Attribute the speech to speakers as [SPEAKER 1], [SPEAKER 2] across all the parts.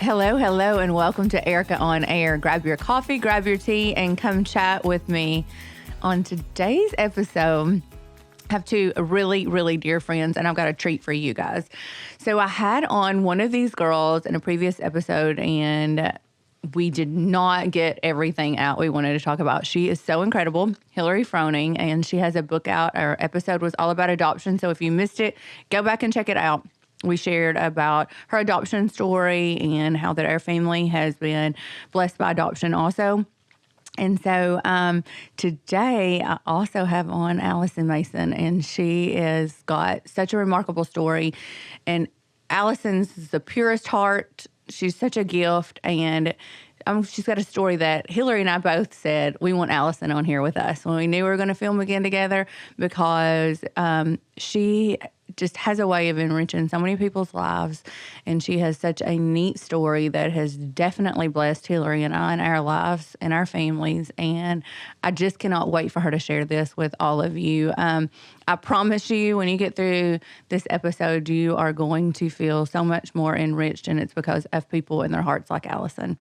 [SPEAKER 1] Hello, hello, and welcome to Airica on Air. Grab your coffee, grab your tea, and come chat with me. On today's episode, I have two really, really dear friends, and I've got a treat for you guys. So I had on one of these girls in a previous episode, and we did not get everything out we wanted to talk about. She is so incredible, Hillary Froning, and she has a book out. Our episode was all about adoption, so if you missed it, go back and check it out. We shared about her adoption story and how that our family has been blessed by adoption also. And so today I also have on Alison Mason, and she has got such a remarkable story. And Alison's the purest heart. She's such a gift, and she's got a story that Hillary and I both said we want Alison on here with us when we knew we were going to film again together, because she just has a way of enriching so many people's lives, and she has such a neat story that has definitely blessed Hillary and I in our lives and our families, and I just cannot wait for her to share this with all of you. I promise you, when you get through this episode, you are going to feel so much more enriched, and it's because of people in their hearts like Alison.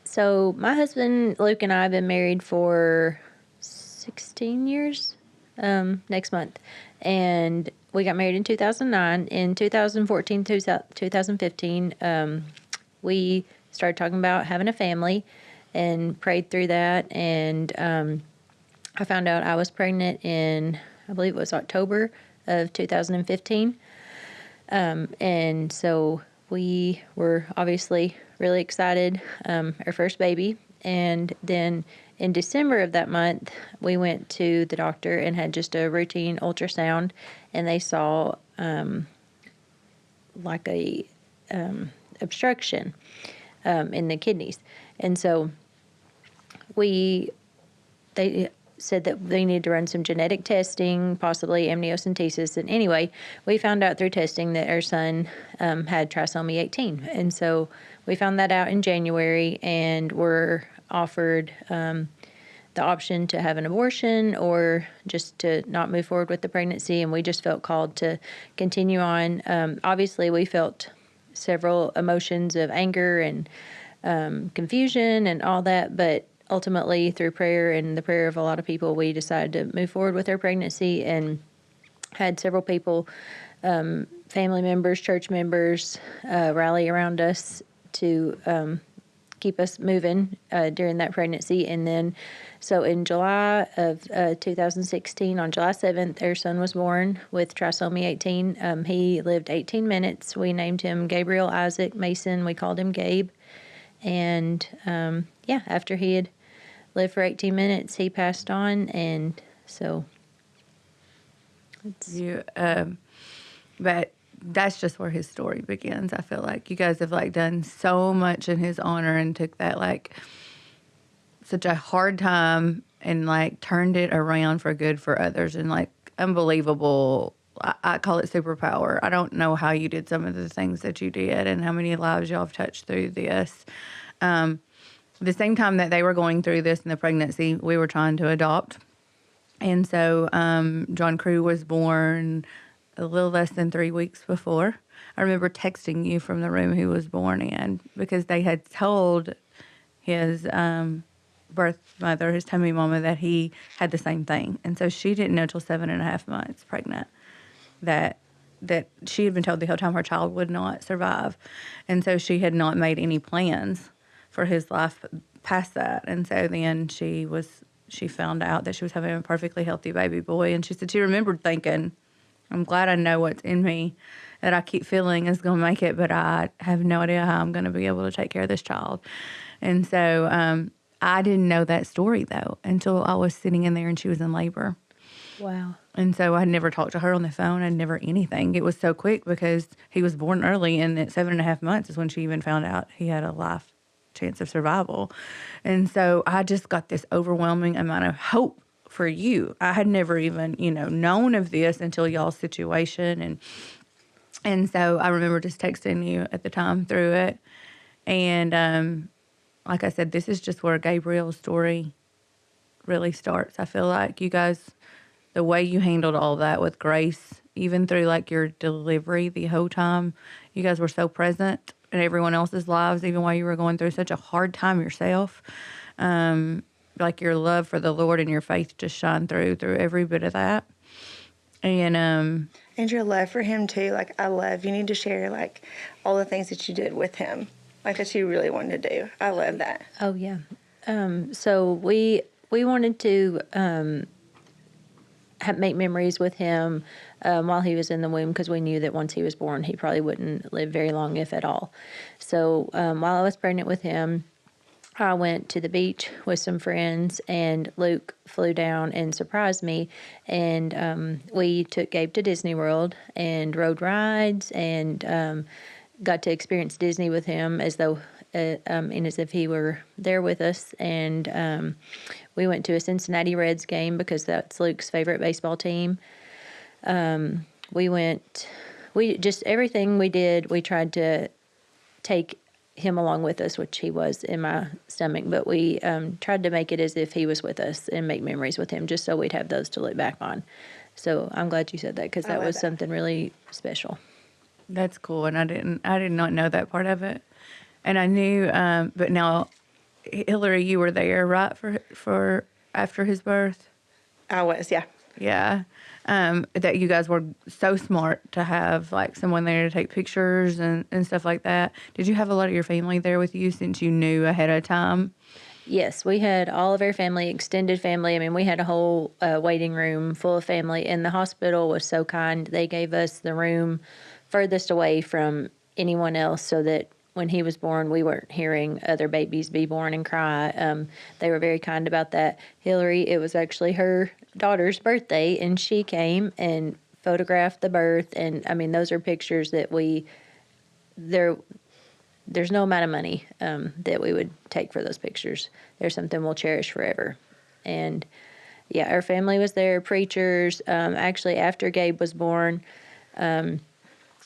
[SPEAKER 2] So my husband, Luke, and I have been married for 16 years next month. And we got married in 2009. In 2014, 2015, we started talking about having a family and prayed through that. And I found out I was pregnant in, I believe it was October of 2015. And so we were obviously really excited, our first baby. And then in December of that month, we went to the doctor and had just a routine ultrasound, and they saw like a obstruction in the kidneys. And so they said that they needed to run some genetic testing, possibly amniocentesis. And anyway, we found out through testing that our son had trisomy 18. And so we found that out in January, and were offered the option to have an abortion or just to not move forward with the pregnancy. And we just felt called to continue on. Obviously, we felt several emotions of anger and confusion and all that, but ultimately, through prayer and the prayer of a lot of people, we decided to move forward with our pregnancy, and had several people, family members, church members, rally around us to keep us moving during that pregnancy. And then, so in July of 2016, on July 7th, our son was born with trisomy 18. He lived 18 minutes. We named him Gabrielle Isaac Mason. We called him Gabe. And after he had lived for 18 minutes, he passed on. And so
[SPEAKER 1] but that's just where his story begins. I feel like you guys have done so much in his honor, and took that such a hard time and turned it around for good for others, and unbelievable. I call it superpower. I don't know how you did some of the things that you did and how many lives y'all have touched through this. The same time that they were going through this in the pregnancy, we were trying to adopt. And so John Crew was born a little less than 3 weeks before. I remember texting you from the room he was born in, because they had told his birth mother, his tummy mama, that he had the same thing. And so she didn't know till 7.5 months pregnant that she had been told the whole time her child would not survive. And so she had not made any plans for his life past that. And so then she found out that she was having a perfectly healthy baby boy. And she said she remembered thinking, I'm glad I know what's in me that I keep feeling is going to make it, but I have no idea how I'm going to be able to take care of this child. And so I didn't know that story, though, until I was sitting in there and she was in labor.
[SPEAKER 2] Wow.
[SPEAKER 1] And so I never talked to her on the phone. I never anything. It was so quick because he was born early, and at 7.5 months is when she even found out he had a life chance of survival. And so I just got this overwhelming amount of hope for you. I had never even, known of this until y'all's situation. And so I remember just texting you at the time through it. And like I said, this is just where Gabrielle's story really starts. I feel like you guys, the way you handled all that with grace, even through your delivery the whole time, you guys were so present in everyone else's lives, even while you were going through such a hard time yourself. Like your love for the Lord and your faith just shine through every bit of that. And
[SPEAKER 3] And your love for him too. Like, you need to share like all the things that you did with him, like that you really wanted to do. I love that.
[SPEAKER 2] Oh yeah. So we wanted to make memories with him while he was in the womb, because we knew that once he was born, he probably wouldn't live very long, if at all. So while I was pregnant with him, I went to the beach with some friends, and Luke flew down and surprised me. And we took Gabe to Disney World and rode rides, and got to experience Disney with him as though, and as if he were there with us. And we went to a Cincinnati Reds game because that's Luke's favorite baseball team. We just, everything we did, we tried to take him along with us, which he was in my stomach, but we tried to make it as if he was with us and make memories with him, just so we'd have those to look back on. So I'm glad you said that, because that was something really special.
[SPEAKER 1] that's cool. And I did not know that part of it. And I knew, but now, Hillary, you were there, right, for after his birth?
[SPEAKER 3] I was, yeah.
[SPEAKER 1] Yeah. That you guys were so smart to have like someone there to take pictures and stuff like that. Did you have a lot of your family there with you since you knew ahead of time?
[SPEAKER 2] Yes, we had all of our family, extended family. I mean, we had a whole waiting room full of family, and the hospital was so kind. They gave us the room furthest away from anyone else, so that when he was born, we weren't hearing other babies be born and cry. They were very kind about that. Hillary, it was actually her daughter's birthday, and she came and photographed the birth. And I mean, those are pictures that there's no amount of money that we would take for those pictures. They're something we'll cherish forever. And yeah, our family was there, preachers. Actually, after Gabe was born,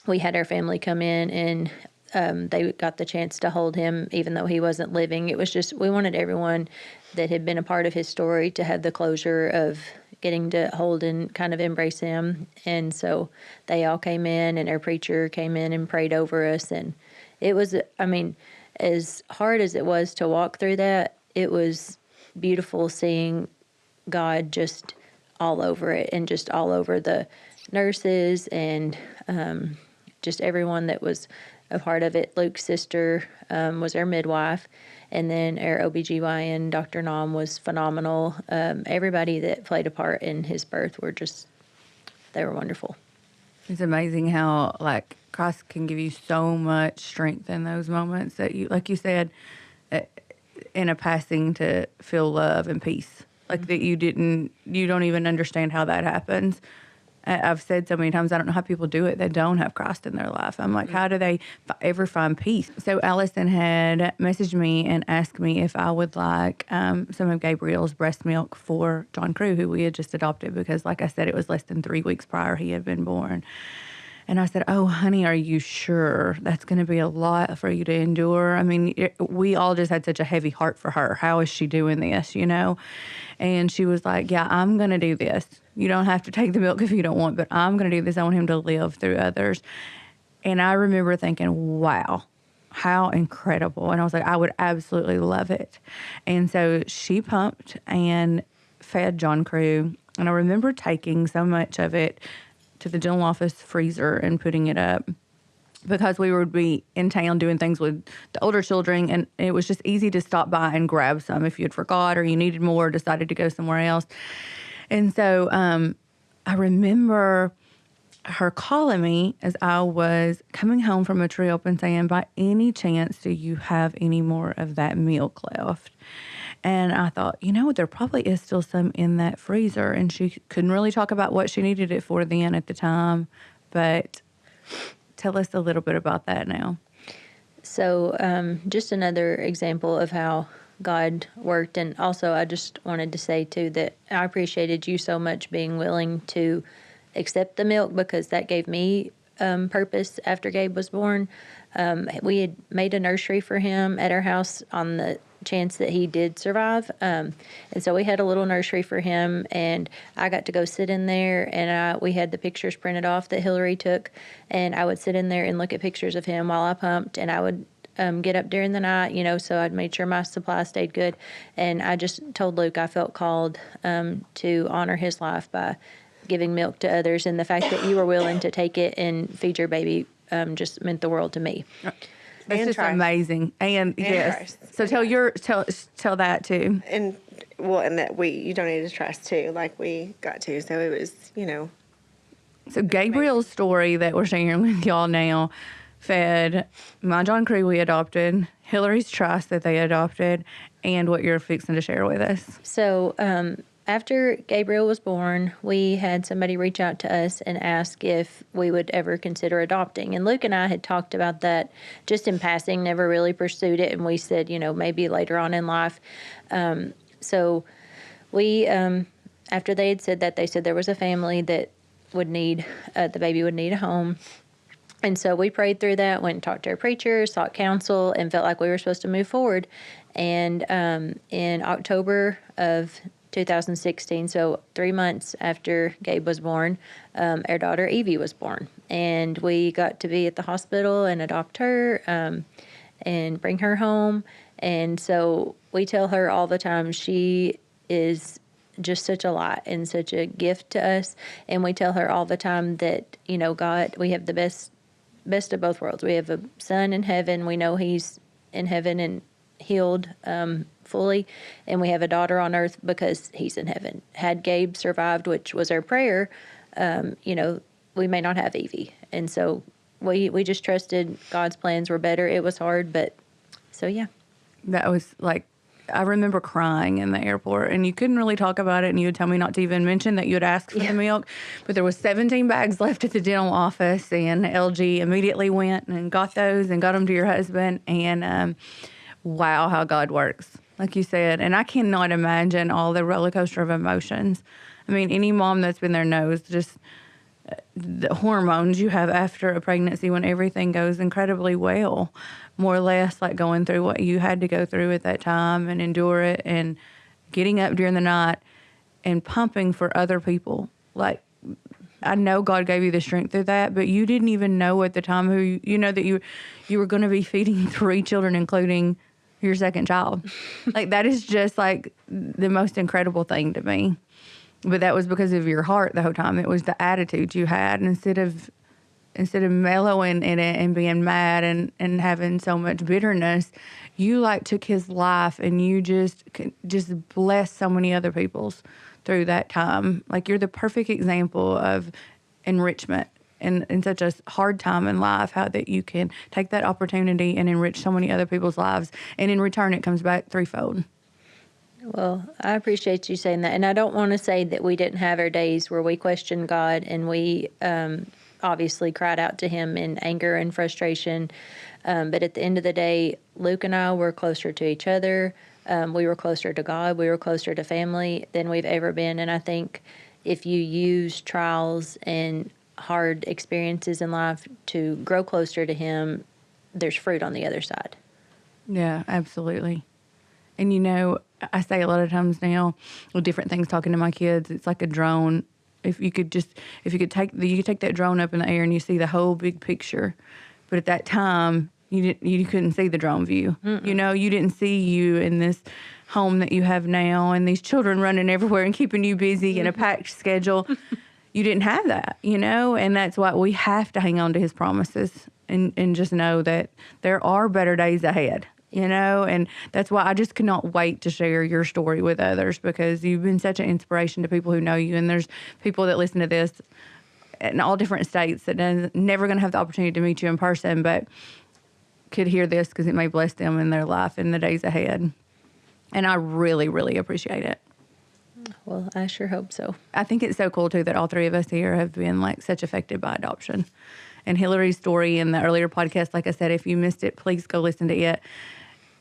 [SPEAKER 2] we had our family come in, and they got the chance to hold him even though he wasn't living. It was just, we wanted everyone that had been a part of his story to have the closure of getting to hold and kind of embrace him. And so they all came in, and our preacher came in and prayed over us. And it was, I mean, as hard as it was to walk through that, it was beautiful seeing God just all over it, and just all over the nurses, and just everyone that was a part of it. Luke's sister was our midwife, and then our OBGYN, Dr. Nam, was phenomenal. Everybody that played a part in his birth they were wonderful.
[SPEAKER 1] It's amazing how like Christ can give you so much strength in those moments that you, like you said, in a passing, to feel love and peace. Like that you don't even understand how that happens. I've said so many times, I don't know how people do it that don't have Christ in their life. I'm like, how do they ever find peace? So Alison had messaged me and asked me if I would like some of Gabrielle's breast milk for John Crew, who we had just adopted, because like I said, it was less than 3 weeks prior he had been born. And I said, oh, honey, are you sure? That's going to be a lot for you to endure. I mean, we all just had such a heavy heart for her. How is she doing this, you know? And she was like, yeah, I'm going to do this. You don't have to take the milk if you don't want, but I'm going to do this. I want him to live through others. And I remember thinking, wow, how incredible. And I was like, I would absolutely love it. And so she pumped and fed John Crew. And I remember taking so much of it to the dental office freezer and putting it up, because we would be in town doing things with the older children, and it was just easy to stop by and grab some if you had forgot or you needed more or decided to go somewhere else. And so I remember her calling me as I was coming home from a trip and saying, by any chance, do you have any more of that milk left? And I thought, you know, there probably is still some in that freezer. And she couldn't really talk about what she needed it for then at the time. But tell us a little bit about that now.
[SPEAKER 2] So just another example of how God worked. And also, I just wanted to say, too, that I appreciated you so much being willing to accept the milk, because that gave me purpose after Gabe was born. We had made a nursery for him at our house on the chance that he did survive. And so we had a little nursery for him, and I got to go sit in there, and we had the pictures printed off that Hillary took, and I would sit in there and look at pictures of him while I pumped, and I would get up during the night, so I'd made sure my supply stayed good. And I just told Luke I felt called to honor his life by giving milk to others, and the fact that you were willing to take it and feed your baby just meant the world to me.
[SPEAKER 1] That's just amazing. And yes. So tell that too.
[SPEAKER 3] And that you donated to trust too, like we got to. So it was,
[SPEAKER 1] So Gabrielle's story that we're sharing with y'all now fed my John Cree we adopted, Hillary's trust that they adopted, and what you're fixing to share with us.
[SPEAKER 2] So after Gabrielle was born, we had somebody reach out to us and ask if we would ever consider adopting. And Luke and I had talked about that just in passing, never really pursued it. And we said, maybe later on in life. So we, after they had said that, they said there was a family that would need, the baby would need a home. And so we prayed through that, went and talked to our preacher, sought counsel, and felt like we were supposed to move forward. And in October of 2016, so 3 months after Gabe was born, our daughter Evie was born. And we got to be at the hospital and adopt her and bring her home. And so we tell her all the time she is just such a light and such a gift to us. And we tell her all the time that, God, we have the best of both worlds. We have a son in heaven. We know he's in heaven and healed fully, and we have a daughter on earth because he's in heaven. Had Gabe survived, which was our prayer, we may not have Evie. And so we just trusted God's plans were better. It was hard, but so yeah.
[SPEAKER 1] That was like, I remember crying in the airport, and you couldn't really talk about it, and you would tell me not to even mention that you had asked for the milk. But there was 17 bags left at the dental office, and LG immediately went and got those and got them to your husband. And wow, how God works, like you said. And I cannot imagine all the roller coaster of emotions. I mean, any mom that's been there knows just the hormones you have after a pregnancy when everything goes incredibly well, more or less like going through what you had to go through at that time and endure it, and getting up during the night and pumping for other people. Like, I know God gave you the strength through that, but you didn't even know at the time who, that you were going to be feeding 3 children, including your second child. Like, that is just like the most incredible thing to me. But that was because of your heart the whole time. It was the attitude you had. Instead of mellowing in it and being mad and having so much bitterness, you like took his life and you just blessed so many other people's through that time. Like, you're the perfect example of enrichment in such a hard time in life, how that you can take that opportunity and enrich so many other people's lives. And in return, it comes back threefold.
[SPEAKER 2] Well, I appreciate you saying that. And I don't want to say that we didn't have our days where we questioned God and we obviously cried out to him in anger and frustration. But at the end of the day, Luke and I were closer to each other. We were closer to God. We were closer to family than we've ever been. And I think if you use trials and hard experiences in life to grow closer to him, there's fruit on the other side. Yeah,
[SPEAKER 1] absolutely. And I say a lot of times now with different things, talking to my kids, it's like a drone. If you could take that drone up in the air and you see the whole big picture, but at that time you couldn't see the drone view. Mm-mm. You didn't see you in this home that you have now, and these children running everywhere and keeping you busy in a packed schedule. You didn't have that, and that's why we have to hang on to his promises and just know that there are better days ahead. And that's why I just cannot wait to share your story with others, because you've been such an inspiration to people who know you. And there's people that listen to this in all different states that are never going to have the opportunity to meet you in person, but could hear this because it may bless them in their life in the days ahead. And I really, really appreciate it.
[SPEAKER 2] Well, I sure hope so.
[SPEAKER 1] I think it's so cool, too, that all 3 of us here have been such affected by adoption. And Hillary's story in the earlier podcast, like I said, if you missed it, please go listen to it.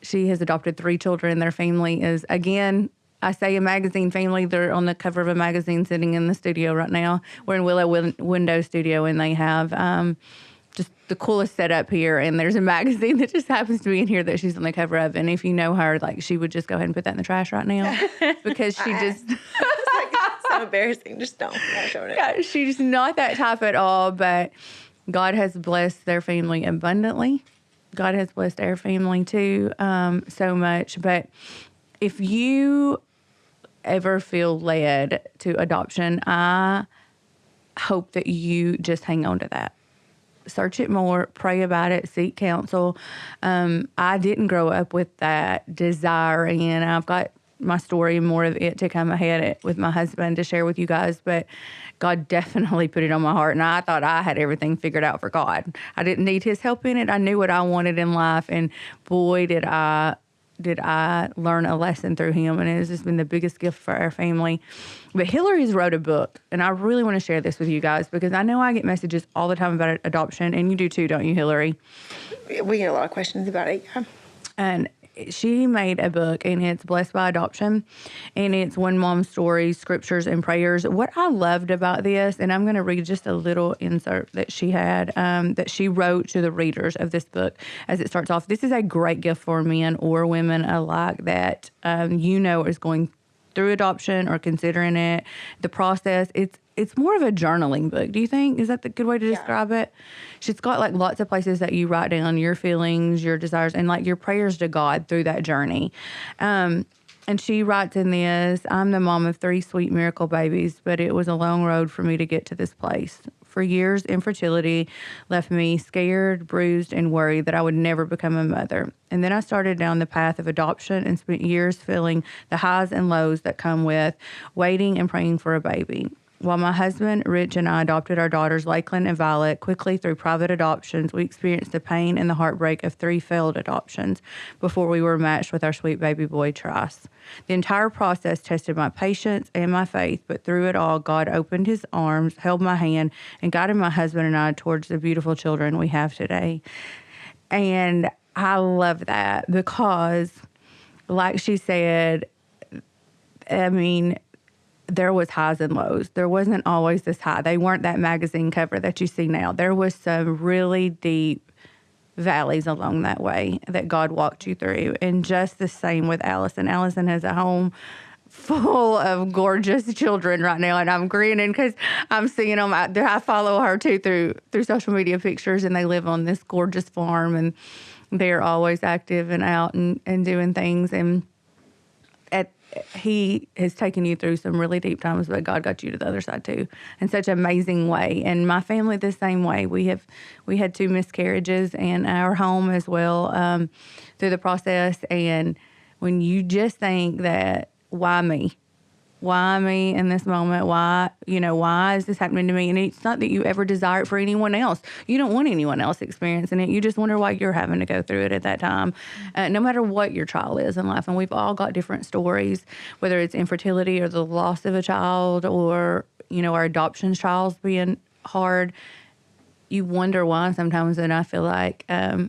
[SPEAKER 1] She has adopted 3 children. Their family is, again, I say a magazine family. They're on the cover of a magazine sitting in the studio right now. We're in Willow Window Studio, and they have just the coolest setup here. And there's a magazine that just happens to be in here that she's on the cover of. And if you know her, like, she would just go ahead and put that in the trash right now because she just...
[SPEAKER 3] It's so embarrassing. Just don't. Not showing it.
[SPEAKER 1] Yeah, she's not that type at all, but God has blessed their family abundantly. God has blessed our family too, so much. But if you ever feel led to adoption, I hope that you just hang on to that. Search it more, pray about it, seek counsel. I didn't grow up with that desire, and I've got my story and more of it to come ahead with my husband to share with you guys, but God definitely put it on my heart, and I thought I had everything figured out for God. I didn't need his help in it. I knew what I wanted in life, and boy, did I learn a lesson through him, and it has just been the biggest gift for our family. But Hillary's wrote a book, and I really want to share this with you guys because I know I get messages all the time about adoption, and you do too, don't you, Hillary?
[SPEAKER 3] We get a lot of questions about it. Yeah.
[SPEAKER 1] And she made a book, and it's Blessed by Adoption, and it's One Mom's Stories, Scriptures, and Prayers. What I loved about this, and I'm going to read just a little insert that she had, that she wrote to the readers of this book as it starts off. This is a great gift for men or women alike that is going through adoption or considering it. The process, it's more of a journaling book. Do you think? Is that the good way to describe it? She's got like lots of places that you write down your feelings, your desires, and like your prayers to God through that journey. And she writes in this, I'm the mom of 3 sweet miracle babies, but it was a long road for me to get to this place. For years, infertility left me scared, bruised, and worried that I would never become a mother. And then I started down the path of adoption and spent years feeling the highs and lows that come with waiting and praying for a baby. While my husband, Rich, and I adopted our daughters, Lakeland and Violet, quickly through private adoptions, we experienced the pain and the heartbreak of 3 failed adoptions before we were matched with our sweet baby boy, Trice. The entire process tested my patience and my faith, but through it all, God opened his arms, held my hand, and guided my husband and I towards the beautiful children we have today. And I love that because, like she said, I mean, there was highs and lows. There wasn't always this high. They weren't that magazine cover that you see now. There was some really deep valleys along that way that God walked you through. And just the same with Alison. Alison has a home full of gorgeous children right now, and I'm grinning because I'm seeing them out there. I follow her too through social media pictures, and they live on this gorgeous farm, and they're always active and out and doing things. And he has taken you through some really deep times, but God got you to the other side too in such an amazing way. And my family the same way. We had 2 miscarriages in our home as well through the process. And when you just think that, why me? Why me in this moment? Why is this happening to me? And it's not that you ever desire it for anyone else. You don't want anyone else experiencing it. You just wonder why you're having to go through it at that time, no matter what your trial is in life. And we've all got different stories, whether it's infertility or the loss of a child or, our adoption trials being hard. You wonder why sometimes, and I feel like you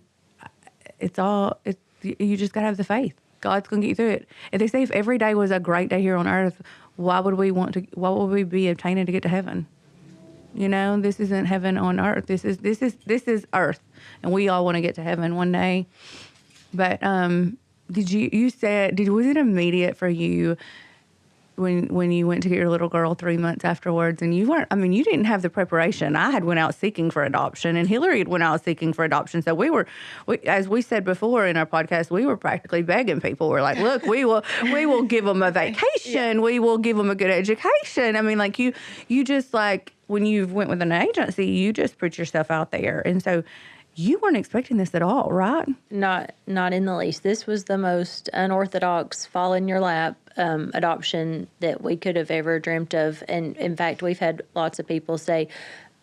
[SPEAKER 1] just got to have the faith. God's going to get you through it. And they say if every day was a great day here on earth, why would we be obtaining to get to heaven? This isn't heaven on earth. This is earth. And we all want to get to heaven one day. But was it immediate for you when you went to get your little girl 3 months afterwards, and you didn't have the preparation. I had went out seeking for adoption, and Hillary had went out seeking for adoption. So we as we said before in our podcast, we were practically begging people. We're like, look, we will give them a vacation. We will give them a good education. I mean, like you just like when you went with an agency, you just put yourself out there. And so you weren't expecting this at all, right?
[SPEAKER 2] Not in the least. This was the most unorthodox, fall in your lap adoption that we could have ever dreamt of. And in fact, we've had lots of people say,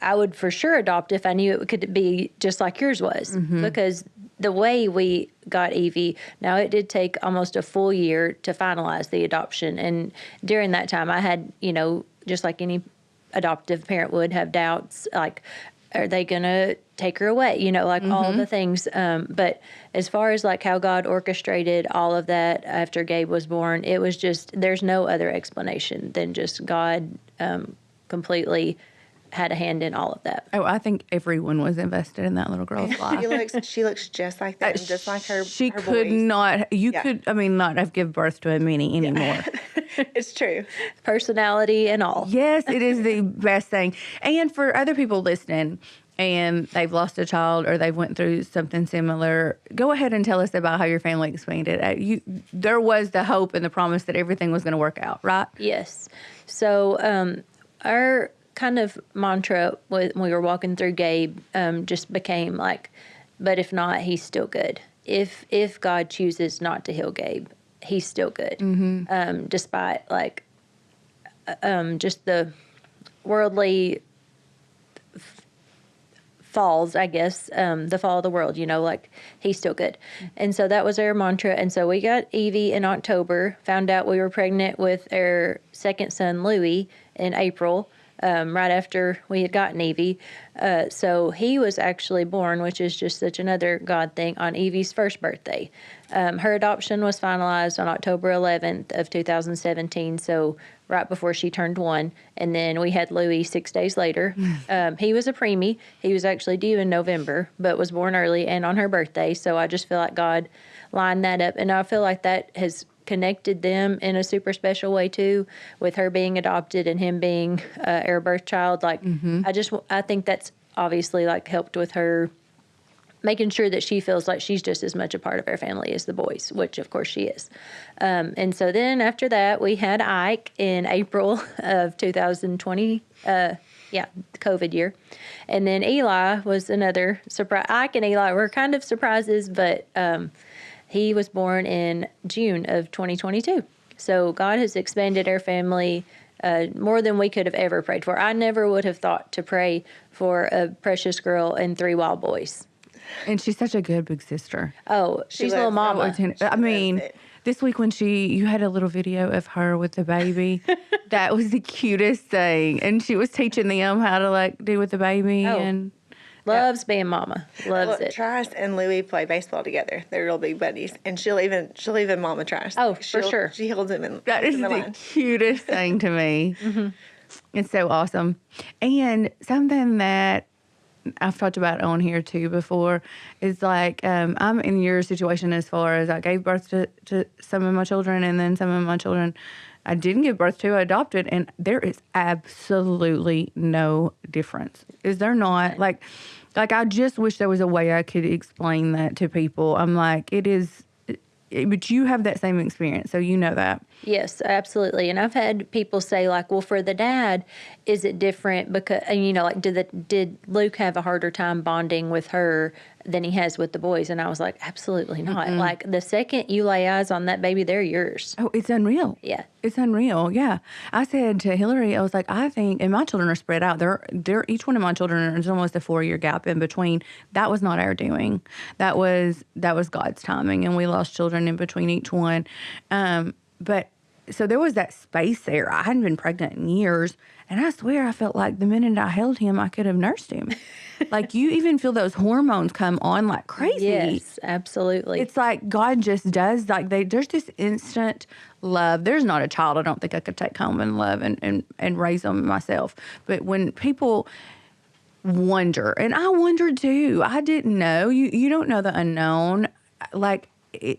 [SPEAKER 2] I would for sure adopt if I knew it could be just like yours was. Mm-hmm. Because the way we got Evie, now it did take almost a full year to finalize the adoption. And during that time, I had, just like any adoptive parent would, have doubts, like, are they going to take her away? Mm-hmm. all the things. But as far as like how God orchestrated all of that after Gabe was born, it was just, there's no other explanation than just God completely had a hand in all of that.
[SPEAKER 1] Oh, I think everyone was invested in that little girl's life.
[SPEAKER 3] She looks just like them, just like her.
[SPEAKER 1] She
[SPEAKER 3] her
[SPEAKER 1] could
[SPEAKER 3] boys.
[SPEAKER 1] not. You could. I mean, not have give birth to a mini anymore.
[SPEAKER 3] It's true.
[SPEAKER 2] Personality and all.
[SPEAKER 1] Yes, it is the best thing. And for other people listening, and they've lost a child or they've went through something similar, go ahead and tell us about how your family expanded. There was the hope and the promise that everything was going to work out, right?
[SPEAKER 2] Yes. So our kind of mantra when we were walking through Gabe just became like, but if not, he's still good. If God chooses not to heal Gabe, he's still good. Mm-hmm. Despite like just the worldly falls, I guess, the fall of the world, like he's still good. And so that was our mantra. And so we got Evie in October, found out we were pregnant with our second son, Louie, in April, right after we had gotten Evie. So he was actually born, which is just such another God thing, on Evie's first birthday. Her adoption was finalized on October 11th of 2017, so right before she turned 1. And then we had Louie 6 days later. He was a preemie. He was actually due in November, but was born early and on her birthday. So I just feel like God lined that up. And I feel like that has connected them in a super special way too, with her being adopted and him being our birth child. Like, I think that's obviously like helped with her making sure that she feels like she's just as much a part of our family as the boys, which of course she is. And so then after that, we had Ike in April of 2020, the COVID year. And then Eli was another surprise. Ike and Eli were kind of surprises, but he was born in June of 2022. So God has expanded our family more than we could have ever prayed for. I never would have thought to pray for a precious girl and 3 wild boys.
[SPEAKER 1] And she's such a good big sister.
[SPEAKER 2] Oh, she's little mama.
[SPEAKER 1] I mean, this week when you had a little video of her with the baby, that was the cutest thing. And she was teaching them how to like do with the baby and
[SPEAKER 2] loves being mama. Loves it.
[SPEAKER 3] Trice and Louie play baseball together. They're real big buddies, and she'll even mama Trice.
[SPEAKER 2] Oh, for sure.
[SPEAKER 3] She holds him in.
[SPEAKER 1] That is the cutest thing to me. Mm-hmm. It's so awesome. And something that I've talked about on here too before is like I'm in your situation as far as I gave birth to some of my children, and then some of my children I didn't give birth to, I adopted, and there is absolutely no difference. Is there not? Like I just wish there was a way I could explain that to people. I'm like, it is, but you have that same experience, so you know that.
[SPEAKER 2] Yes, absolutely. And I've had people say like, well, for the dad, is it different? Because, and like, did Luke have a harder time bonding with her than he has with the boys? And I was like, absolutely not. Mm-mm. Like the second you lay eyes on that baby, they're yours.
[SPEAKER 1] Oh, it's unreal.
[SPEAKER 2] Yeah.
[SPEAKER 1] It's unreal. Yeah. I said to Hillary, I was like, I think, and my children are spread out. They're each one of my children is almost a 4-year gap in between. That was not our doing. That was God's timing, and we lost children in between each one. But so there was that space there. I hadn't been pregnant in years, and I swear I felt like the minute I held him, I could have nursed him. Like you even feel those hormones come on like crazy.
[SPEAKER 2] Yes, absolutely.
[SPEAKER 1] It's like God just does, like there's this instant love. There's not a child I don't think I could take home and love and raise them myself. But when people wonder, and I wondered too, I didn't know. You don't know the unknown. Like,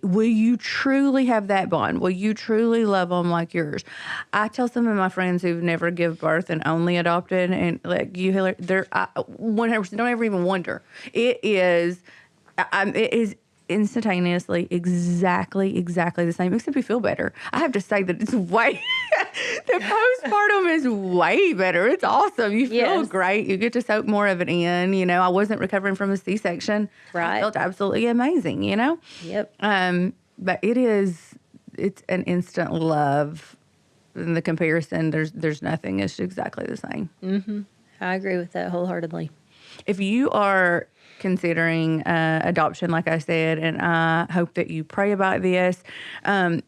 [SPEAKER 1] will you truly have that bond? Will you truly love them like yours? I tell some of my friends who've never give birth and only adopted, and like you, Hillary, they're 100%. Don't ever even wonder. It is instantaneously exactly the same, except we feel better. I have to say that it's way the postpartum is way better. It's awesome. You feel great. You get to soak more of it in. I wasn't recovering from a C-section.
[SPEAKER 2] Right.
[SPEAKER 1] I felt absolutely amazing.
[SPEAKER 2] Yep.
[SPEAKER 1] But it's an instant love. In the comparison, there's nothing. It's exactly the same.
[SPEAKER 2] Mm-hmm. I agree with that wholeheartedly.
[SPEAKER 1] If you are considering adoption, like I said, and I hope that you pray about this.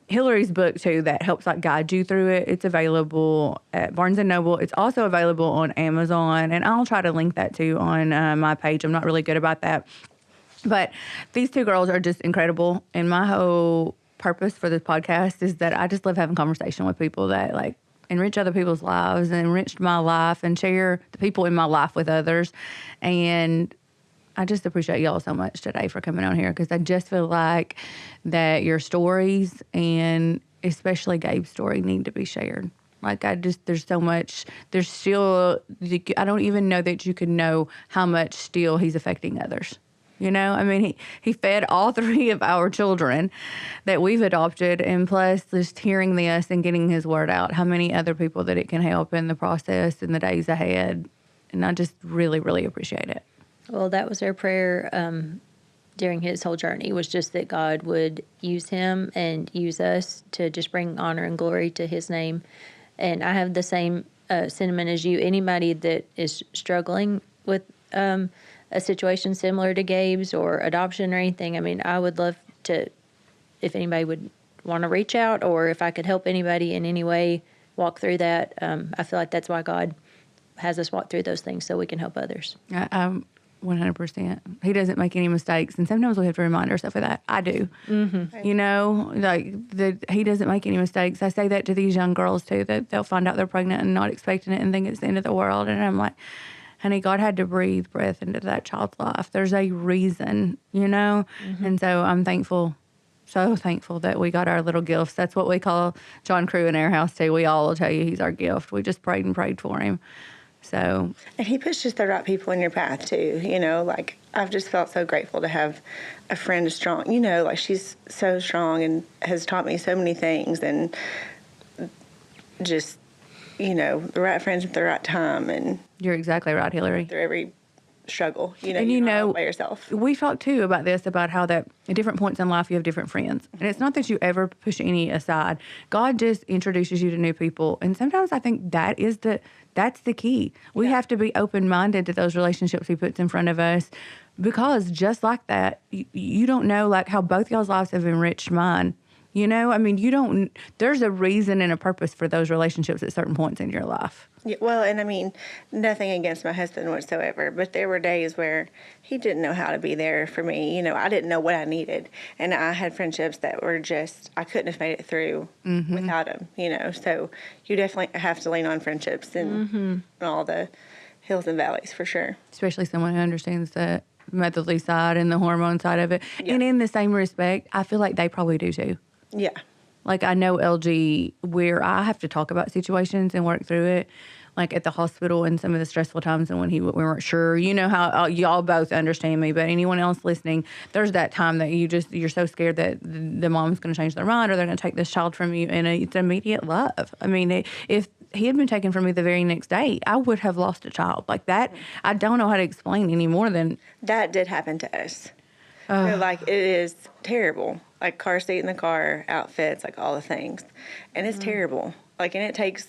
[SPEAKER 1] Hillary's book, too, that helps like guide you through it. It's available at Barnes & Noble. It's also available on Amazon, and I'll try to link that, too, on my page. I'm not really good about that. But these 2 girls are just incredible, and my whole purpose for this podcast is that I just love having conversation with people that, like, enrich other people's lives and enriched my life and share the people in my life with others. And I just appreciate y'all so much today for coming on here, because I just feel like that your stories, and especially Gabe's story, need to be shared. Like, there's so much, there's still, I don't even know that you could know how much still he's affecting others. You know, I mean, he fed all 3 of our children that we've adopted, and plus just hearing this and getting his word out, how many other people that it can help in the process in the days ahead. And I just really, really appreciate it.
[SPEAKER 2] Well, that was our prayer during his whole journey, was just that God would use him and use us to just bring honor and glory to his name. And I have the same sentiment as you. Anybody that is struggling with a situation similar to Gabe's, or adoption or anything, I mean, I would love to, if anybody would want to reach out, or if I could help anybody in any way walk through that. I feel like that's why God has us walk through those things, so we can help others.
[SPEAKER 1] 100%. He doesn't make any mistakes, and sometimes we have to remind ourselves of that. I do. Mm-hmm. You know, like he doesn't make any mistakes. I say that to these young girls too, that they'll find out they're pregnant and not expecting it and think it's the end of the world. And I'm like, honey, God had to breathe breath into that child's life. There's a reason, you know? Mm-hmm. And so I'm thankful, so thankful that we got our little gifts. That's what we call John Crew in our house too. We all will tell you he's our gift. We just prayed and prayed for him. So,
[SPEAKER 3] and he puts just the right people in your path too. You know, like, I've just felt so grateful to have a friend strong. You know, like, she's so strong and has taught me so many things, and just, you know, the right friends at the right time. And
[SPEAKER 1] you're exactly right, Hillary.
[SPEAKER 3] Through every struggle, you know,
[SPEAKER 1] and
[SPEAKER 3] you're not all by yourself.
[SPEAKER 1] We've talked too about this, about how that at different points in life you have different friends. And it's not that you ever push any aside. God just introduces you to new people. And sometimes I think that's the key. We have to be open-minded to those relationships he puts in front of us, because just like that, you don't know, like, how both y'all's lives have enriched mine. You know, I mean, there's a reason and a purpose for those relationships at certain points in your life.
[SPEAKER 3] Yeah, well, and I mean, nothing against my husband whatsoever, but there were days where he didn't know how to be there for me. You know, I didn't know what I needed. And I had friendships that were just, I couldn't have made it through without him, you know. So you definitely have to lean on friendships and all the hills and valleys, for sure.
[SPEAKER 1] Especially someone who understands the motherly side and the hormone side of it. Yeah. And in the same respect, I feel like they probably do too.
[SPEAKER 3] Yeah.
[SPEAKER 1] Like, I know LG, where I have to talk about situations and work through it, like at the hospital and some of the stressful times, and when we weren't sure, you know how y'all both understand me, but anyone else listening, there's that time that you're so scared that the mom's going to change their mind, or they're going to take this child from you, and it's immediate love. I mean, if he had been taken from me the very next day, I would have lost a child. Like that, I don't know how to explain any more than...
[SPEAKER 3] That did happen to us. So, like, it is terrible. Like, car seat in the car, outfits, like, all the things. And it's terrible. Like, and it takes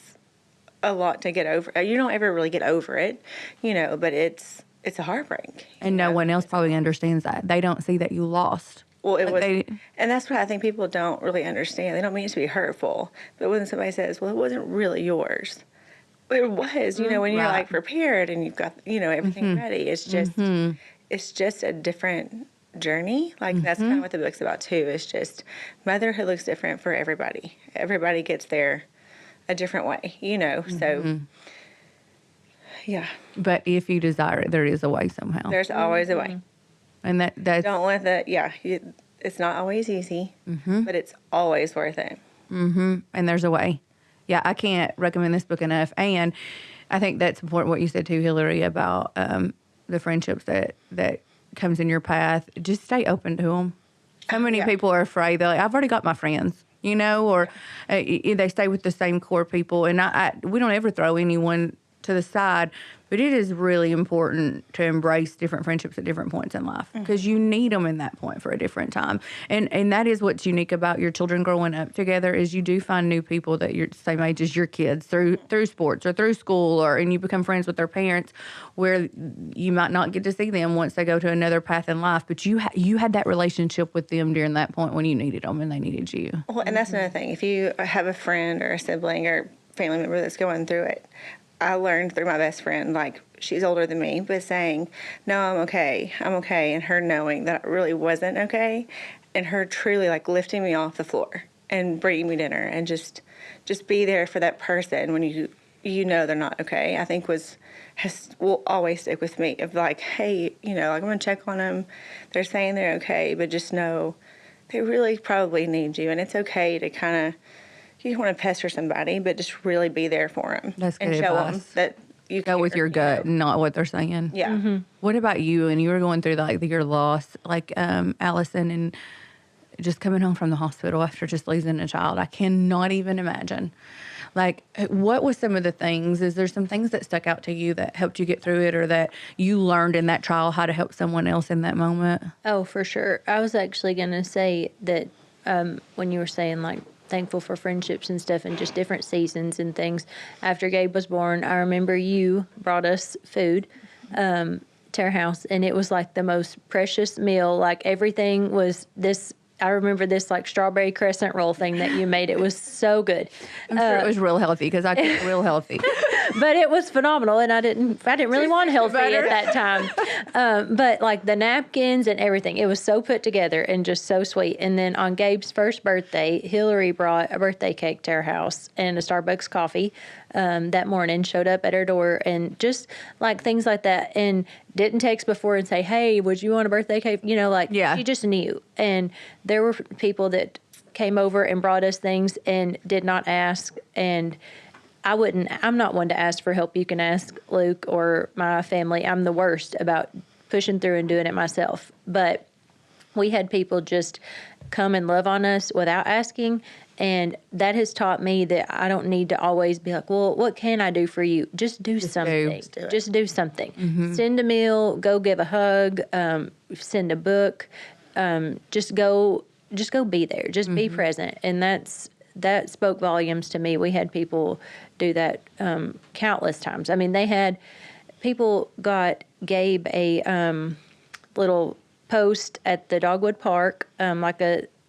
[SPEAKER 3] a lot to get over. You don't ever really get over it, you know, but it's a heartbreak.
[SPEAKER 1] And no one else probably understands that. They don't see that you lost.
[SPEAKER 3] Well, it was, and that's what I think people don't really understand. They don't mean it to be hurtful. But when somebody says, well, it wasn't really yours. It was, you know, when you're, like, prepared and you've got, you know, everything ready. It's just a different journey. Like, that's kind of what the book's about too. It's just motherhood looks different for everybody. Everybody gets there a different way, you know. So yeah. But
[SPEAKER 1] if you desire it, there is a way somehow.
[SPEAKER 3] There's always a way.
[SPEAKER 1] And that's...
[SPEAKER 3] Don't let that, it's not always easy, but it's always worth it.
[SPEAKER 1] And there's a way. Yeah, I can't recommend this book enough. And I think that's important what you said too, Hillary, about the friendships that comes in your path. Just stay open to them. So many people are afraid. They're like, I've already got my friends, you know, or they stay with the same core people. And we don't ever throw anyone to the side, but it is really important to embrace different friendships at different points in life, because you need them in that point for a different time. And that is what's unique about your children growing up together, is you do find new people that you're the same age as your kids through sports or through school, and you become friends with their parents, where you might not get to see them once they go to another path in life, but you had that relationship with them during that point when you needed them and they needed you.
[SPEAKER 3] Well, and that's another thing. If you have a friend or a sibling or family member that's going through it, I learned through my best friend, like, she's older than me, but saying, no, I'm okay, and her knowing that I really wasn't okay, and her truly, like, lifting me off the floor. and bring me dinner and just be there for that person when you know they're not okay, I think will always stick with me. Of like, hey, like I'm going to check on them. They're saying they're okay, but just know they really probably need you. And it's okay to kind of, you don't want to pester somebody, but just really be there for them.
[SPEAKER 1] That's good
[SPEAKER 3] and show
[SPEAKER 1] advice.
[SPEAKER 3] them that you
[SPEAKER 1] Go with your gut, not what they're saying.
[SPEAKER 3] Yeah.
[SPEAKER 1] What about you? And you were going through your loss, Allison, and just coming home from the hospital after just losing a child. I cannot even imagine. What was some of the things? Is there some things that stuck out to you that helped you get through it, or that you learned in that trial how to help someone else in that moment?
[SPEAKER 2] Oh, for sure. I was actually going to say that when you were saying thankful for friendships and stuff and just different seasons and things. After Gabe was born, I remember you brought us food to our house, and it was the most precious meal. Everything was this. I remember this strawberry crescent roll thing that you made. It was so good.
[SPEAKER 1] I'm sure it was real healthy because I cook real healthy.
[SPEAKER 2] But it was phenomenal, and I didn't really want healthy at that time. But the napkins and everything, it was so put together and just so sweet. And then on Gabe's first birthday, Hillary brought a birthday cake to our house and a Starbucks coffee that morning, showed up at our door, and just things like that. And didn't text before and say, hey, would you want a birthday cake?
[SPEAKER 1] Yeah.
[SPEAKER 2] She just knew. And there were people that came over and brought us things and did not ask. And I'm not one to ask for help. You can ask Luke or my family. I'm the worst about pushing through and doing it myself. But we had people just come and love on us without asking. And that has taught me that I don't need to always be like, well, what can I do for you? Just do something. Just do something. Mm-hmm. Send a meal, go give a hug, send a book. Just go be there. Just be present. And that spoke volumes to me. We had people do that countless times. I mean, people got Gabe a little post at the Dogwood Park,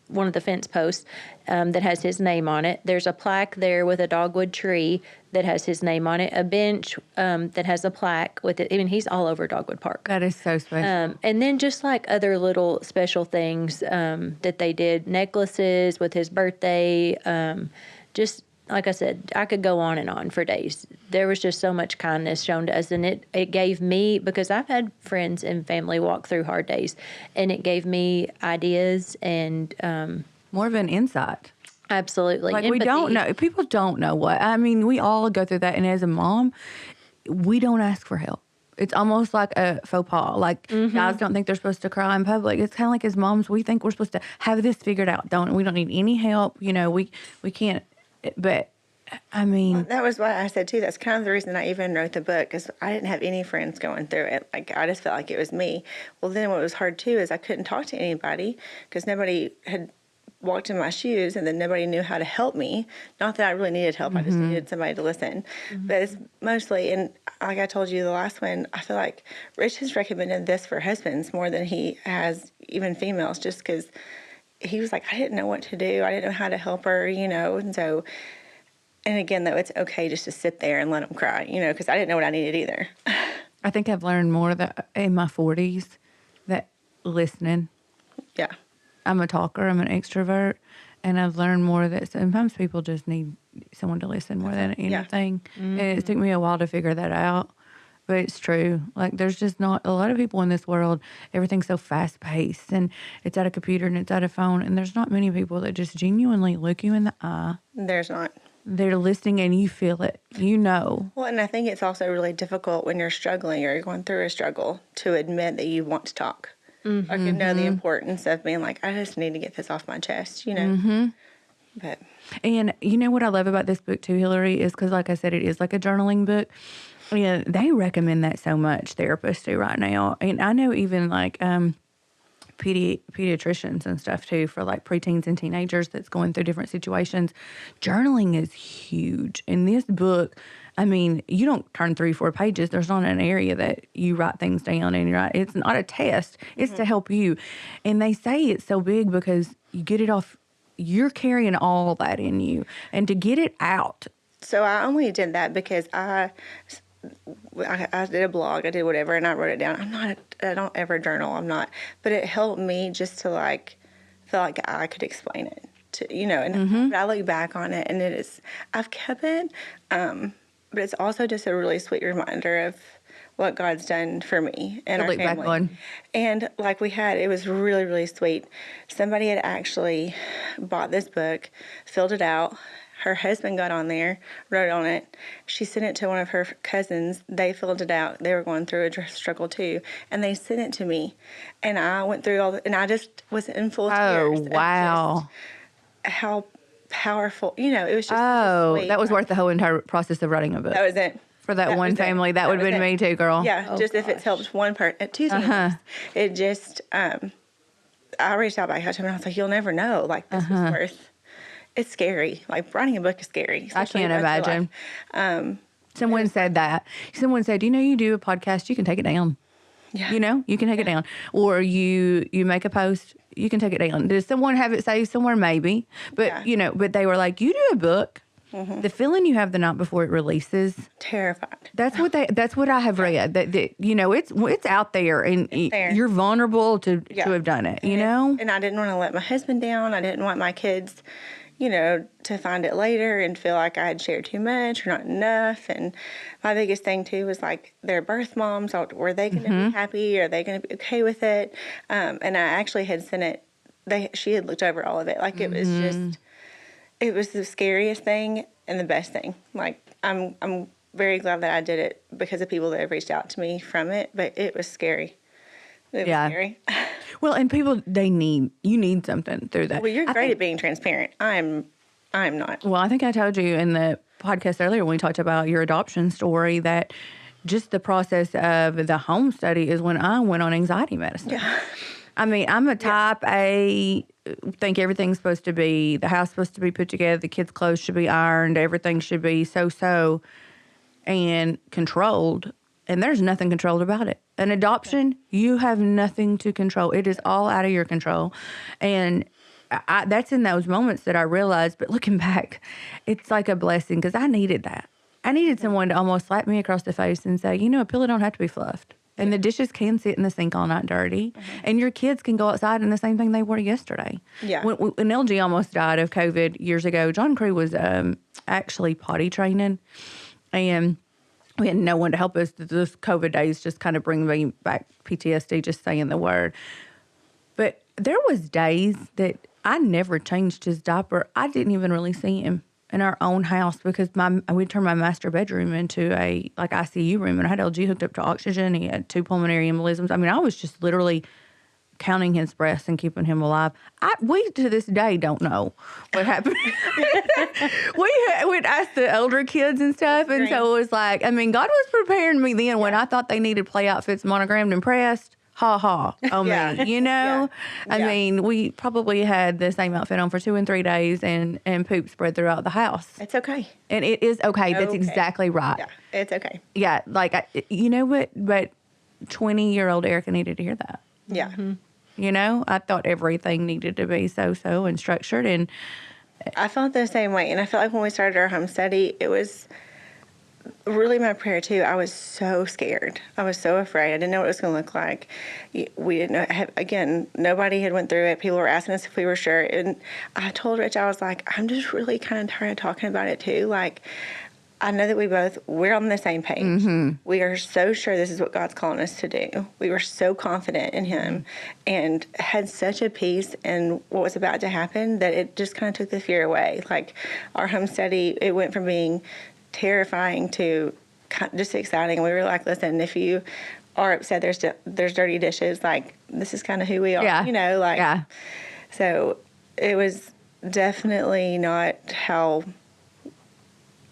[SPEAKER 2] one of the fence posts that has his name on it. There's a plaque there with a dogwood tree that has his name on it. A bench that has a plaque with it. I mean, he's all over Dogwood Park.
[SPEAKER 1] That is so special.
[SPEAKER 2] And then just other little special things that they did. Necklaces with his birthday. Just like I said, I could go on and on for days. There was just so much kindness shown to us, and it gave me, because I've had friends and family walk through hard days, and it gave me ideas and
[SPEAKER 1] more of an insight.
[SPEAKER 2] Absolutely.
[SPEAKER 1] We don't know. People don't know what. I mean, we all go through that, and as a mom, we don't ask for help. It's almost like a faux pas. Guys don't think they're supposed to cry in public. It's kind of like as moms, we think we're supposed to have this figured out. We don't need any help. We can't. But I mean,
[SPEAKER 3] well, that was what I said too. That's kind of the reason I even wrote the book, because I didn't have any friends going through it. I just felt like it was me. Well, then what was hard too is I couldn't talk to anybody because nobody had walked in my shoes, and then nobody knew how to help me. Not that I really needed help. I just needed somebody to listen. But it's mostly, and like I told you the last one, I feel like Rich has recommended this for husbands more than he has even females, just because he was like, I didn't know what to do. I didn't know how to help her, and so, and again, though, it's okay just to sit there and let them cry, because I didn't know what I needed either.
[SPEAKER 1] I think I've learned more that in my 40s that listening.
[SPEAKER 3] Yeah.
[SPEAKER 1] I'm a talker. I'm an extrovert. And I've learned more that sometimes people just need someone to listen more than anything. Yeah. And it took me a while to figure that out. But it's true. There's just not a lot of people in this world. Everything's so fast paced, and it's at a computer and it's at a phone. And there's not many people that just genuinely look you in the eye.
[SPEAKER 3] There's not.
[SPEAKER 1] They're listening and you feel it. Well,
[SPEAKER 3] and I think it's also really difficult when you're struggling or you're going through a struggle to admit that you want to talk. Mm-hmm. Or to know the importance of being like, I just need to get this off my chest,
[SPEAKER 1] Mm-hmm.
[SPEAKER 3] But.
[SPEAKER 1] And what I love about this book too, Hillary, is because like I said, it is like a journaling book. Yeah, they recommend that so much, therapists do right now. And I know even pediatricians and stuff too, for preteens and teenagers that's going through different situations. Journaling is huge. In this book, I mean, you don't turn 3-4 pages. There's not an area that you write things down and you write. It's not a test. It's to help you. And they say it's so big because you get it off. You're carrying all that in you, and to get it out.
[SPEAKER 3] So I only did that because I did a blog, I did whatever, and I wrote it down. I don't ever journal, but it helped me just to feel like I could explain it to, and but I look back on it and I've kept it. But it's also just a really sweet reminder of what God's done for me and our
[SPEAKER 1] look
[SPEAKER 3] family.
[SPEAKER 1] back on.
[SPEAKER 3] And like it was really, really sweet. Somebody had actually bought this book, filled it out. Her husband got on there, wrote on it. She sent it to one of her cousins. They filled it out. They were going through a struggle too. And they sent it to me. And I went through and I just was in full tears.
[SPEAKER 1] Oh, wow.
[SPEAKER 3] How powerful. It was just sweet.
[SPEAKER 1] That was worth the whole entire process of writing a book.
[SPEAKER 3] That was it.
[SPEAKER 1] For that one family. That would have been me too, girl.
[SPEAKER 3] Yeah, just if it's helped one person. Two things. It just, I reached out back to him and I was like, you'll never know. Like, this was worth, it's scary. Like, writing a book is scary.
[SPEAKER 1] I can't imagine. Someone said that. Someone said, you do a podcast, you can take it down.
[SPEAKER 3] Yeah.
[SPEAKER 1] You can take it down. Or you make a post, you can take it down. Does someone have it saved somewhere? Maybe. But, but they were like, you do a book. The feeling you have the night before it releases,
[SPEAKER 3] terrified.
[SPEAKER 1] That's what I have read. That it's out there, and you're vulnerable to have done it.
[SPEAKER 3] And I didn't want to let my husband down. I didn't want my kids, to find it later and feel like I had shared too much or not enough. And my biggest thing too was like their birth moms. Were they going to be happy? Are they going to be okay with it? And I actually had sent it. She had looked over all of it. Like it was just. It was the scariest thing and the best thing. Like, I'm very glad that I did it because of people that have reached out to me from it, but it was scary. It was scary.
[SPEAKER 1] Well, and people, you need something through that.
[SPEAKER 3] Well, you're great at being transparent. I'm not.
[SPEAKER 1] Well, I think I told you in the podcast earlier when we talked about your adoption story that just the process of the home study is when I went on anxiety medicine.
[SPEAKER 3] Yeah.
[SPEAKER 1] I mean, I'm a type A, think everything's supposed to be, the house supposed to be put together, the kids' clothes should be ironed, everything should be so, and controlled. And there's nothing controlled about it. An adoption, you have nothing to control. It is all out of your control. And that's in those moments that I realized, but looking back, it's like a blessing because I needed that. I needed someone to almost slap me across the face and say, a pillow don't have to be fluffed. And the dishes can sit in the sink all night dirty. And your kids can go outside in the same thing they wore yesterday.
[SPEAKER 3] Yeah.
[SPEAKER 1] When LG almost died of COVID years ago, John Crew was actually potty training. And we had no one to help us. Those COVID days just kind of bring me back PTSD just saying the word. But there was days that I never changed his diaper. I didn't even really see him in our own house because we turned my master bedroom into a ICU room, and I had LG hooked up to oxygen. He had 2 pulmonary embolisms. I mean, I was just literally counting his breaths and keeping him alive. We to this day don't know what happened. We'd ask the elder kids and stuff, and so it was like, I mean, God was preparing me then when I thought they needed play outfits monogrammed and pressed. Ha ha on me, I mean, we probably had the same outfit on for 2 and 3 days and poop spread throughout the house.
[SPEAKER 3] It's okay.
[SPEAKER 1] And it is okay. That's exactly right.
[SPEAKER 3] Yeah, it's okay.
[SPEAKER 1] Yeah, like, but 20-year-old Airica needed to hear that.
[SPEAKER 3] Yeah.
[SPEAKER 1] I thought everything needed to be so and structured. And
[SPEAKER 3] I felt the same way. And I felt like when we started our home study, it was really my prayer too. I was so scared. I was so afraid. I didn't know what it was going to look like. We didn't know. Again, nobody had went through it. People were asking us if we were sure. And I told Rich, I was like, I'm just really kind of tired of talking about it too. Like, I know that we're on the same page. We are so sure this is what God's calling us to do. We were so confident in Him and had such a peace in what was about to happen that it just kind of took the fear away. Like, our home study, it went from being terrifying to just exciting. We were like, listen, if you are upset there's dirty dishes, like, this is kind of who we are, So it was definitely not how,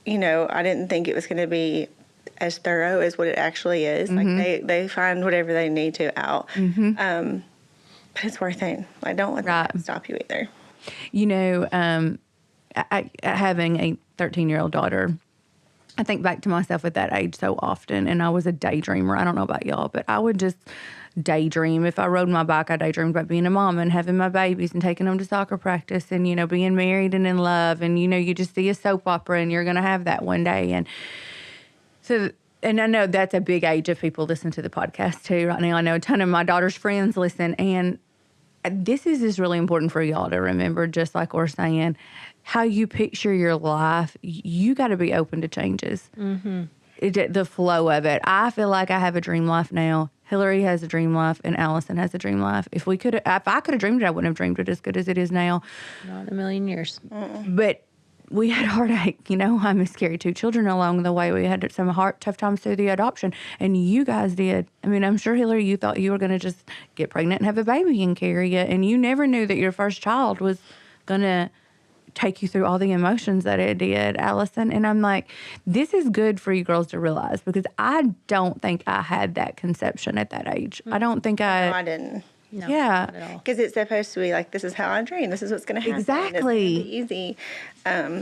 [SPEAKER 3] I didn't think it was going to be as thorough as what it actually is. Like, they find whatever they need to out. But it's worth it. Like, don't let that stop you either.
[SPEAKER 1] Having a 13-year-old daughter, I think back to myself at that age so often, and I was a daydreamer. I don't know about y'all, but I would just daydream. If I rode my bike, I daydreamed about being a mom and having my babies and taking them to soccer practice and, being married and in love. And, you just see a soap opera and you're going to have that one day. And so, and I know that's a big age of people listen to the podcast too right now. I know a ton of my daughter's friends listen, and this is just really important for y'all to remember, just like we're saying, how you picture your life, you got to be open to changes. The flow of it. I feel like I have a dream life now. Hillary has a dream life, and Alison has a dream life. If I could have dreamed it, I wouldn't have dreamed it as good as it is now.
[SPEAKER 2] Not in a million years.
[SPEAKER 1] But we had heartache. I miscarried 2 children along the way. We had some tough times through the adoption, and you guys did. I mean, I'm sure, Hillary, you thought you were going to just get pregnant and have a baby and carry it, and you never knew that your first child was going to take you through all the emotions that it did, Alison. And I'm like, this is good for you girls to realize, because I don't think I had that conception at that age. I don't think
[SPEAKER 3] No, I didn't.
[SPEAKER 2] No,
[SPEAKER 1] Yeah.
[SPEAKER 2] not at all.
[SPEAKER 3] Because it's supposed to be like, this is how I dream. This is what's going to happen.
[SPEAKER 1] Exactly.
[SPEAKER 3] It's gonna be easy.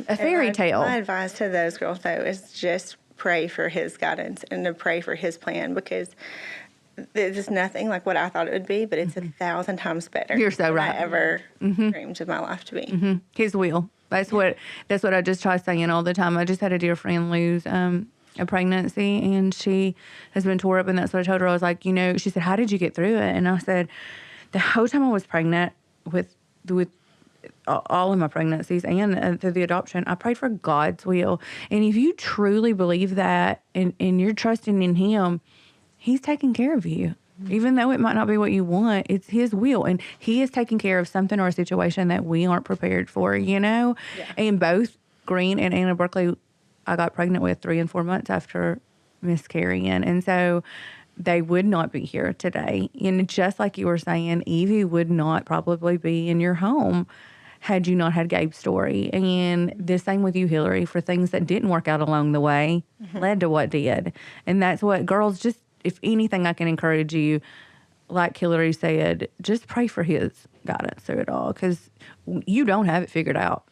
[SPEAKER 1] A fairy tale.
[SPEAKER 3] My advice to those girls, though, is just pray for his guidance and to pray for his plan, because it's just nothing like what I thought it would be, but it's 1,000 times better.
[SPEAKER 1] You're so
[SPEAKER 3] than
[SPEAKER 1] right.
[SPEAKER 3] I ever dreamed of my life to be.
[SPEAKER 1] His will. That's what I just try saying all the time. I just had a dear friend lose a pregnancy, and she has been tore up, and that's what I told her. I was like, she said, how did you get through it? And I said, the whole time I was pregnant with all of my pregnancies and through the adoption, I prayed for God's will. And if you truly believe that and you're trusting in Him, He's taking care of you. Even though it might not be what you want, it's His will. And He is taking care of something or a situation that we aren't prepared for, Yeah. And both Green and Anna Berkeley, I got pregnant with 3 and 4 months after miscarrying. And so they would not be here today. And just like you were saying, Evie would not probably be in your home had you not had Gabe's story. And the same with you, Hillary, for things that didn't work out along the way led to what did. And that's what girls, just, if anything, I can encourage you, like Hillary said, just pray for his guidance through it all, because you don't have it figured out.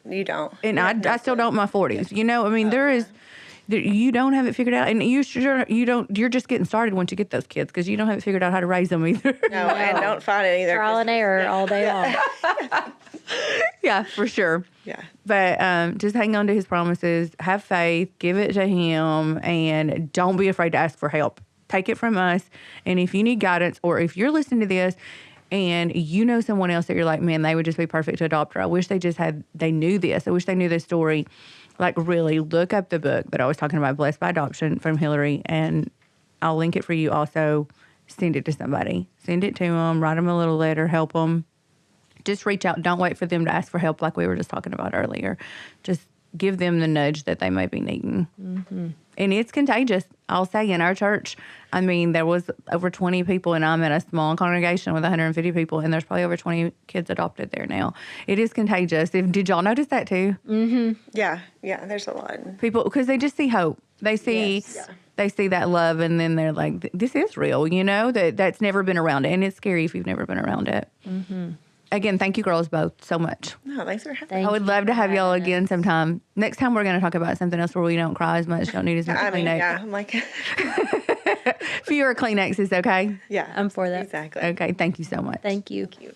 [SPEAKER 3] You don't.
[SPEAKER 1] And I still don't in my 40s. You don't have it figured out, and you don't. You're just getting started once you get those kids, because you don't have it figured out how to raise them either.
[SPEAKER 3] No, and don't find it either.
[SPEAKER 2] Trial and error all day long.
[SPEAKER 1] Yeah, for sure.
[SPEAKER 3] Yeah.
[SPEAKER 1] But just hang on to His promises, have faith, give it to Him, and don't be afraid to ask for help. Take it from us, and if you need guidance, or if you're listening to this and you know someone else that you're like, man, they would just be perfect to adopt her. I wish they knew this. I wish they knew this story. Like, really look up the book that I was talking about, Blessed by Adoption, from Hillary, and I'll link it for you. Also, send it to somebody. Send it to them. Write them a little letter. Help them. Just reach out. Don't wait for them to ask for help like we were just talking about earlier. Just give them the nudge that they may be needing. And it's contagious. I'll say, in our church, I mean, there was over 20 people, and I'm in a small congregation with 150 people, and there's probably over 20 kids adopted there now. It is contagious. Did y'all notice that too?
[SPEAKER 3] Yeah, there's a lot.
[SPEAKER 1] People, because they just see hope. They see they see that love, and then they're like, this is real, that's never been around it. And it's scary if you've never been around it. Again, thank you girls both so much.
[SPEAKER 3] No, thanks for having me.
[SPEAKER 1] I would love to have y'all again sometime. Next time we're going to talk about something else where we don't cry as much, don't need as much Kleenex.
[SPEAKER 3] Yeah, I'm like...
[SPEAKER 1] Fewer Kleenexes, okay?
[SPEAKER 3] Yeah.
[SPEAKER 2] I'm for that.
[SPEAKER 3] Exactly.
[SPEAKER 1] Okay, thank you so much.
[SPEAKER 2] Thank you.
[SPEAKER 3] Thank you.